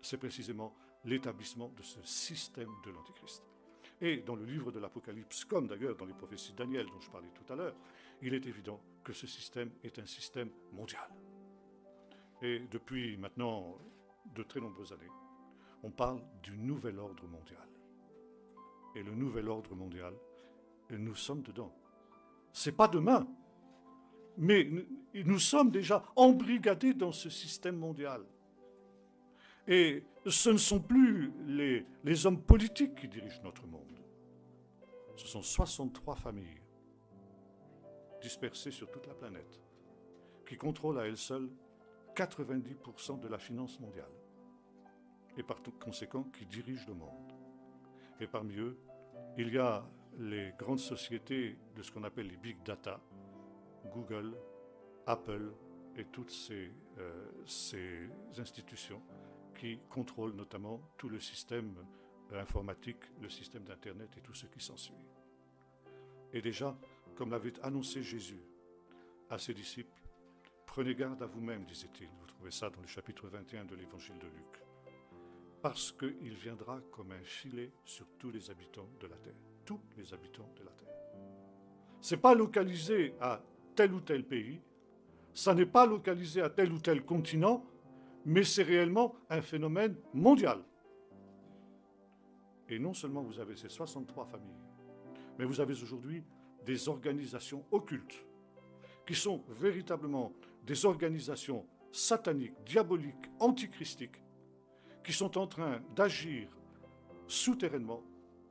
c'est précisément l'établissement de ce système de l'Antichrist. Et dans le livre de l'Apocalypse, comme d'ailleurs dans les prophéties de Daniel dont je parlais tout à l'heure, il est évident que ce système est un système mondial. Et depuis maintenant de très nombreuses années, on parle du nouvel ordre mondial. Et le nouvel ordre mondial, nous sommes dedans. Ce n'est pas demain, mais nous sommes déjà embrigadés dans ce système mondial. Et ce ne sont plus les hommes politiques qui dirigent notre monde. Ce sont 63 familles dispersées sur toute la planète qui contrôlent à elles seules 90% de la finance mondiale et par conséquent qui dirigent le monde. Et parmi eux, il y a les grandes sociétés de ce qu'on appelle les big data, Google, Apple et toutes ces institutions qui contrôlent notamment tout le système informatique, le système d'Internet et tout ce qui s'ensuit. Et déjà, comme l'avait annoncé Jésus à ses disciples, prenez garde à vous-même, disait-il. Vous trouvez ça dans le chapitre 21 de l'évangile de Luc. Parce qu'il viendra comme un filet sur tous les habitants de la terre. Tous les habitants de la terre. Ce n'est pas localisé à tel ou tel pays, ça n'est pas localisé à tel ou tel continent, mais c'est réellement un phénomène mondial. Et non seulement vous avez ces 63 familles, mais vous avez aujourd'hui des organisations occultes, qui sont véritablement des organisations sataniques, diaboliques, antichristiques, qui sont en train d'agir souterrainement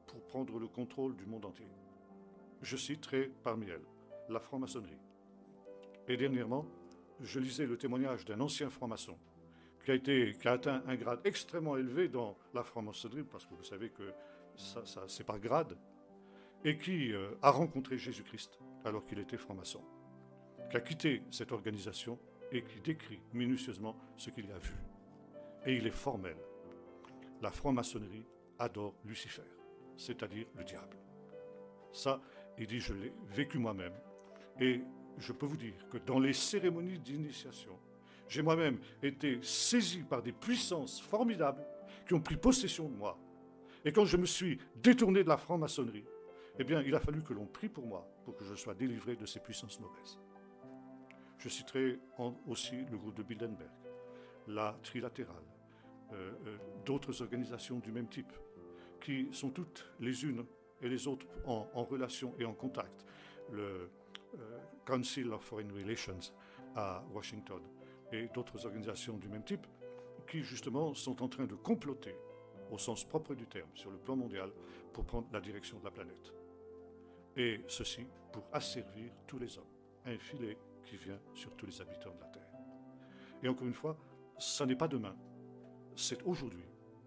pour prendre le contrôle du monde entier. Je citerai parmi elles la franc-maçonnerie. Et dernièrement, je lisais le témoignage d'un ancien franc-maçon qui a atteint un grade extrêmement élevé dans la franc-maçonnerie, parce que vous savez que c'est par grade, et qui a rencontré Jésus-Christ alors qu'il était franc-maçon, qui a quitté cette organisation et qui décrit minutieusement ce qu'il a vu. Et il est formel. La franc-maçonnerie adore Lucifer, c'est-à-dire le diable. Ça, il dit, je l'ai vécu moi-même. Et je peux vous dire que dans les cérémonies d'initiation, j'ai moi-même été saisi par des puissances formidables qui ont pris possession de moi. Et quand je me suis détourné de la franc-maçonnerie, eh bien, il a fallu que l'on prie pour moi, pour que je sois délivré de ces puissances mauvaises. Je citerai aussi le groupe de Bilderberg, la Trilatérale, d'autres organisations du même type, qui sont toutes les unes et les autres en relation et en contact. Le Council of Foreign Relations à Washington et d'autres organisations du même type qui justement sont en train de comploter au sens propre du terme sur le plan mondial pour prendre la direction de la planète. Et ceci pour asservir tous les hommes. Un filet qui vient sur tous les habitants de la Terre. Et encore une fois, ça n'est pas demain, c'est aujourd'hui.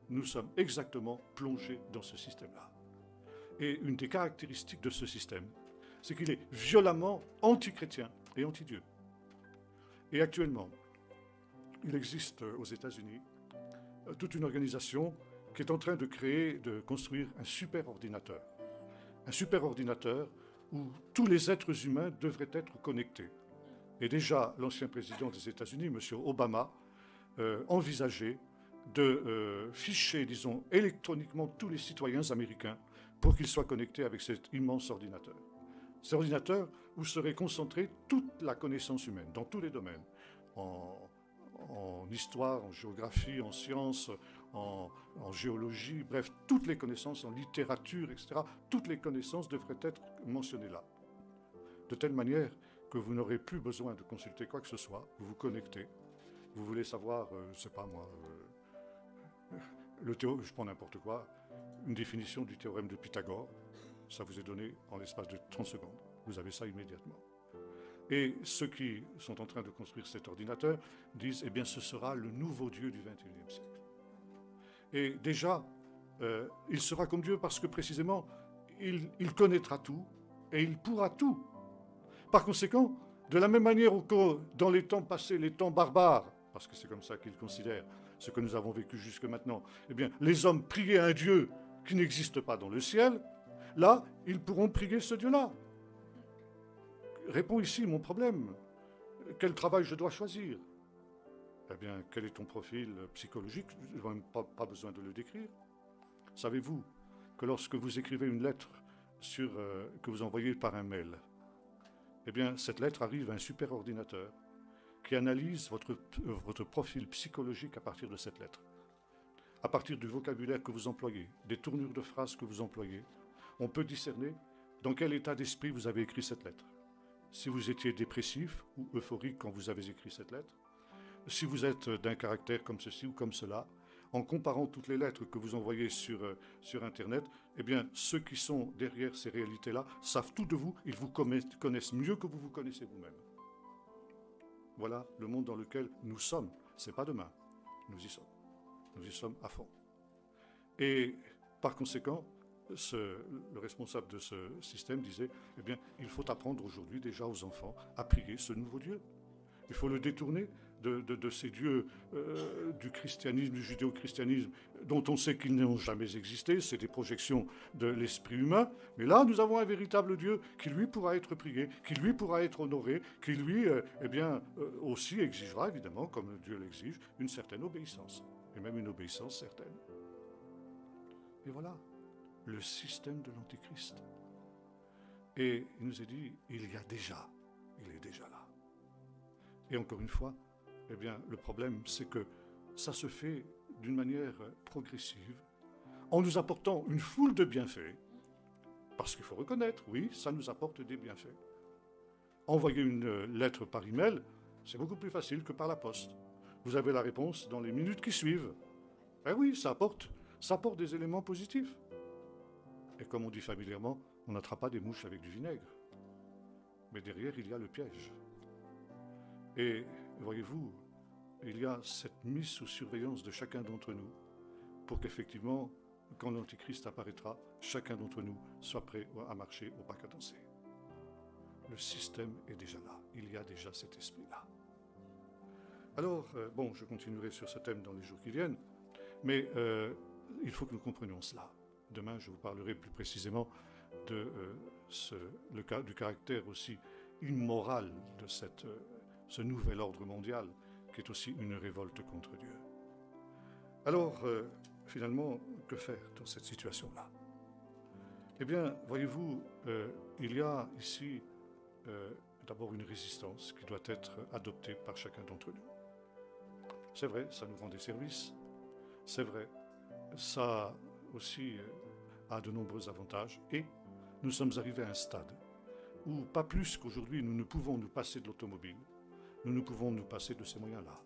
Nous sommes exactement plongés dans ce système-là. Et une des caractéristiques de ce système, c'est qu'il est violemment anti-chrétien et anti-Dieu. Et actuellement, il existe aux États-Unis toute une organisation qui est en train de construire un superordinateur. Un superordinateur où tous les êtres humains devraient être connectés. Et déjà, l'ancien président des États-Unis, M. Obama, envisageait de ficher, disons, électroniquement tous les citoyens américains pour qu'ils soient connectés avec cet immense ordinateur. Cet ordinateur où serait concentrée toute la connaissance humaine, dans tous les domaines, en histoire, en géographie, en sciences, en géologie, bref, toutes les connaissances, en littérature, etc., toutes les connaissances devraient être mentionnées là. De telle manière que vous n'aurez plus besoin de consulter quoi que ce soit, vous vous connectez, vous voulez savoir, je ne sais pas moi, je prends n'importe quoi, une définition du théorème de Pythagore, ça vous est donné en l'espace de 30 secondes, vous avez ça immédiatement. Et ceux qui sont en train de construire cet ordinateur disent, eh bien ce sera le nouveau Dieu du XXIe siècle. Et déjà, il sera comme Dieu parce que précisément, il connaîtra tout et il pourra tout. Par conséquent, de la même manière que dans les temps passés, les temps barbares, parce que c'est comme ça qu'ils considèrent ce que nous avons vécu jusque maintenant, eh bien, les hommes priaient un Dieu qui n'existe pas dans le ciel, là, ils pourront prier ce Dieu-là. Réponds ici mon problème. Quel travail je dois choisir? Eh bien, quel est ton profil psychologique? Je n'ai même pas besoin de le décrire. Savez-vous que lorsque vous écrivez une lettre que vous envoyez par un mail, eh bien, cette lettre arrive à un superordinateur qui analyse votre profil psychologique à partir de cette lettre. À partir du vocabulaire que vous employez, des tournures de phrases que vous employez, on peut discerner dans quel état d'esprit vous avez écrit cette lettre. Si vous étiez dépressif ou euphorique quand vous avez écrit cette lettre, si vous êtes d'un caractère comme ceci ou comme cela, en comparant toutes les lettres que vous envoyez sur Internet, eh bien, ceux qui sont derrière ces réalités-là savent tout de vous, ils vous connaissent mieux que vous vous connaissez vous-même. Voilà le monde dans lequel nous sommes. Ce n'est pas demain, nous y sommes. Nous y sommes à fond. Et par conséquent, le responsable de ce système disait, eh bien, il faut apprendre aujourd'hui déjà aux enfants à prier ce nouveau Dieu. Il faut le détourner de ces dieux du christianisme, du judéo-christianisme, dont on sait qu'ils n'ont jamais existé, c'est des projections de l'esprit humain. Mais là, nous avons un véritable Dieu qui, lui, pourra être prié, qui, lui, pourra être honoré, qui, lui, aussi exigera, évidemment, comme Dieu l'exige, une certaine obéissance, et même une obéissance certaine. Et voilà, le système de l'Antichrist. Et il nous est dit, il est déjà là. Et encore une fois, eh bien, le problème, c'est que ça se fait d'une manière progressive, en nous apportant une foule de bienfaits, parce qu'il faut reconnaître, oui, ça nous apporte des bienfaits. Envoyer une lettre par email, c'est beaucoup plus facile que par la poste. Vous avez la réponse dans les minutes qui suivent. Eh oui, ça apporte des éléments positifs. Et comme on dit familièrement, on n'attrape pas des mouches avec du vinaigre. Mais derrière, il y a le piège. Et voyez-vous, il y a cette mise sous surveillance de chacun d'entre nous pour qu'effectivement, quand l'Antichrist apparaîtra, chacun d'entre nous soit prêt à marcher au pas cadencé. Le système est déjà là. Il y a déjà cet esprit-là. Alors, je continuerai sur ce thème dans les jours qui viennent, mais il faut que nous comprenions cela. Demain, je vous parlerai plus précisément du caractère aussi immoral de ce nouvel ordre mondial, qui est aussi une révolte contre Dieu. Alors, finalement, que faire dans cette situation-là? Eh bien, voyez-vous, il y a ici d'abord une résistance qui doit être adoptée par chacun d'entre nous. C'est vrai, ça nous rend des services. C'est vrai, ça aussi a de nombreux avantages. Et nous sommes arrivés à un stade où, pas plus qu'aujourd'hui, nous ne pouvons nous passer de l'automobile, nous ne pouvons nous passer de ces moyens-là.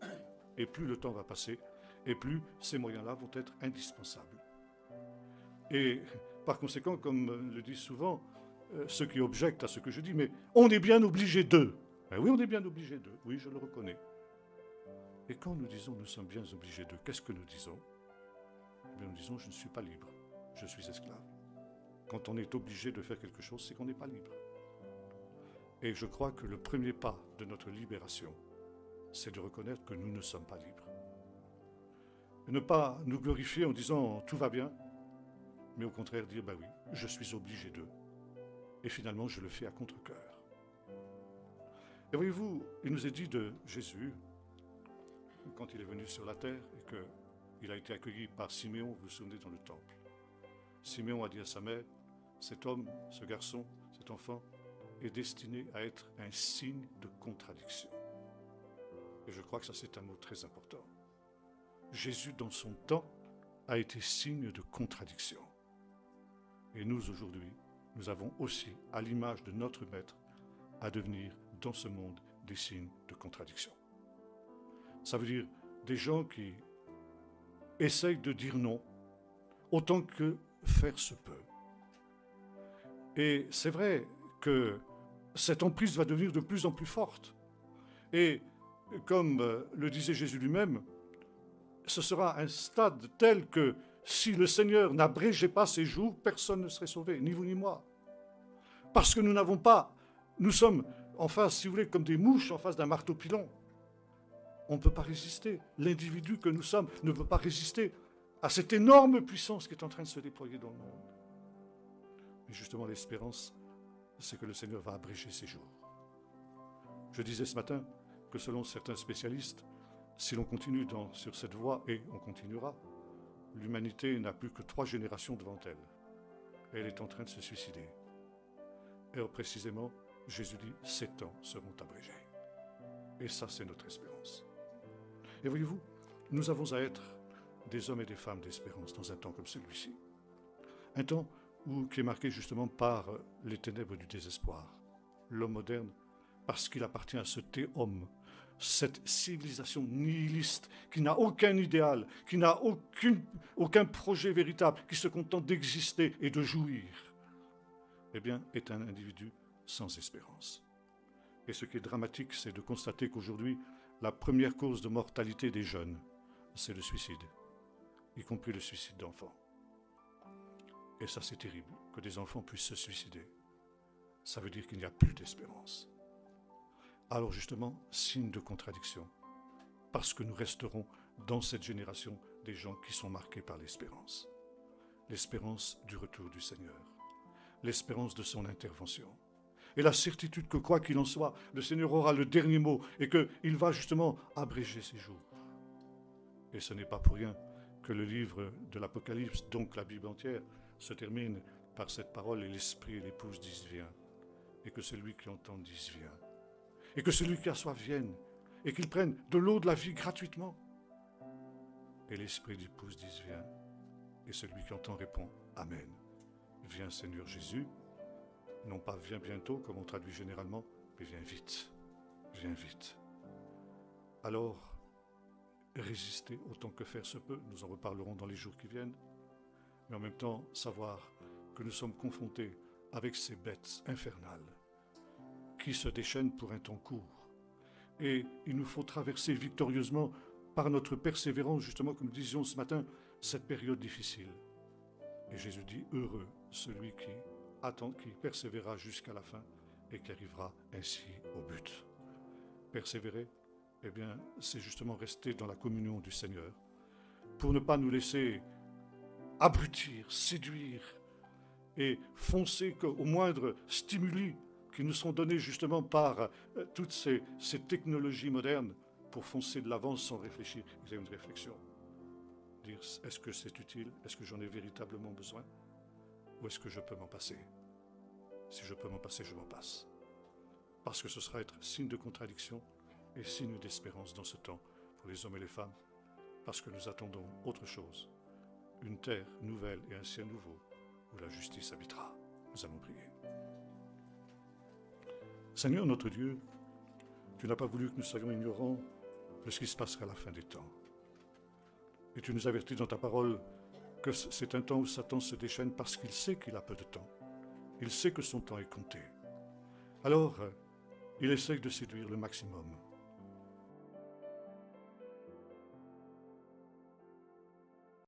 Et plus le temps va passer, et plus ces moyens-là vont être indispensables. Et par conséquent, comme le disent souvent ceux qui objectent à ce que je dis, mais on est bien obligé d'eux. Ben oui, on est bien obligé d'eux. Oui, je le reconnais. Et quand nous disons nous sommes bien obligés d'eux, qu'est-ce que nous disons? Eh bien, nous disons je ne suis pas libre, je suis esclave. Quand on est obligé de faire quelque chose, c'est qu'on n'est pas libre. Et je crois que le premier pas de notre libération, c'est de reconnaître que nous ne sommes pas libres. Et ne pas nous glorifier en disant tout va bien, mais au contraire dire oui, je suis obligé d'eux. Et finalement, je le fais à contre-cœur. Et voyez-vous, il nous est dit de Jésus, quand il est venu sur la terre et qu'il a été accueilli par Siméon, vous vous souvenez, dans le temple. Siméon a dit à sa mère, cet homme, ce garçon, cet enfant, est destiné à être un signe de contradiction. Et je crois que ça, c'est un mot très important. Jésus, dans son temps, a été signe de contradiction. Et nous, aujourd'hui, nous avons aussi, à l'image de notre Maître, à devenir, dans ce monde, des signes de contradiction. Ça veut dire des gens qui essayent de dire non, autant que faire se peut. Et c'est vrai que cette emprise va devenir de plus en plus forte. Et comme le disait Jésus lui-même, ce sera un stade tel que si le Seigneur n'abrégeait pas ses jours, personne ne serait sauvé, ni vous ni moi. Parce que nous sommes en face, si vous voulez, comme des mouches en face d'un marteau pilon. On ne peut pas résister. L'individu que nous sommes ne peut pas résister à cette énorme puissance qui est en train de se déployer dans le monde. Mais justement, l'espérance, c'est que le Seigneur va abréger ses jours. Je disais ce matin que selon certains spécialistes, Si l'on continue sur cette voie, et on continuera, l'humanité n'a plus que 3 générations devant elle. Elle est en train de se suicider. Et précisément, Jésus dit, 7 ans seront abrégés. Et ça, c'est notre espérance. Et voyez-vous, nous avons à être des hommes et des femmes d'espérance dans un temps comme celui-ci. Un temps qui est marqué justement par les ténèbres du désespoir. L'homme moderne, parce qu'il appartient à ce théum, cette civilisation nihiliste qui n'a aucun idéal, qui n'a aucun projet véritable, qui se contente d'exister et de jouir, eh bien, est un individu sans espérance. Et ce qui est dramatique, c'est de constater qu'aujourd'hui, la première cause de mortalité des jeunes, c'est le suicide, y compris le suicide d'enfants. Et ça, c'est terrible, que des enfants puissent se suicider. Ça veut dire qu'il n'y a plus d'espérance. Alors justement, signe de contradiction, parce que nous resterons dans cette génération des gens qui sont marqués par l'espérance. L'espérance du retour du Seigneur, l'espérance de son intervention. Et la certitude que, quoi qu'il en soit, le Seigneur aura le dernier mot et qu'il va justement abréger ses jours. Et ce n'est pas pour rien que le livre de l'Apocalypse, donc la Bible entière, se termine par cette parole « Et l'Esprit et l'Épouse disent viens ». Et que celui qui entend dise viens. Et que celui qui a soif vienne. Et qu'il prenne de l'eau de la vie gratuitement. Et l'Esprit et l'Épouse disent viens. Et celui qui entend répond Amen. Viens Seigneur Jésus. Non pas viens bientôt, comme on traduit généralement, mais viens vite. Viens vite. Alors, résister autant que faire se peut. Nous en reparlerons dans les jours qui viennent. Mais en même temps, savoir que nous sommes confrontés avec ces bêtes infernales qui se déchaînent pour un temps court. Et il nous faut traverser victorieusement, par notre persévérance, justement, comme nous disions ce matin, cette période difficile. Et Jésus dit, heureux celui qui attend, qui persévérera jusqu'à la fin et qui arrivera ainsi au but. Persévérer, eh bien, c'est justement rester dans la communion du Seigneur, pour ne pas nous laisser abrutir, séduire, et foncer au moindre stimuli qui nous sont donnés justement par toutes ces technologies modernes pour foncer de l'avant sans réfléchir. Vous avez une réflexion. Dire, est-ce que c'est utile? Est-ce que j'en ai véritablement besoin? Ou est-ce que je peux m'en passer? Si je peux m'en passer, je m'en passe. Parce que ce sera être signe de contradiction et signe d'espérance dans ce temps pour les hommes et les femmes. Parce que nous attendons autre chose. Une terre nouvelle et un ciel nouveau où la justice habitera. Nous allons prier. Seigneur notre Dieu, tu n'as pas voulu que nous soyons ignorants de ce qui se passera à la fin des temps. Et tu nous avertis dans ta parole que c'est un temps où Satan se déchaîne parce qu'il sait qu'il a peu de temps. Il sait que son temps est compté. Alors, il essaye de séduire le maximum.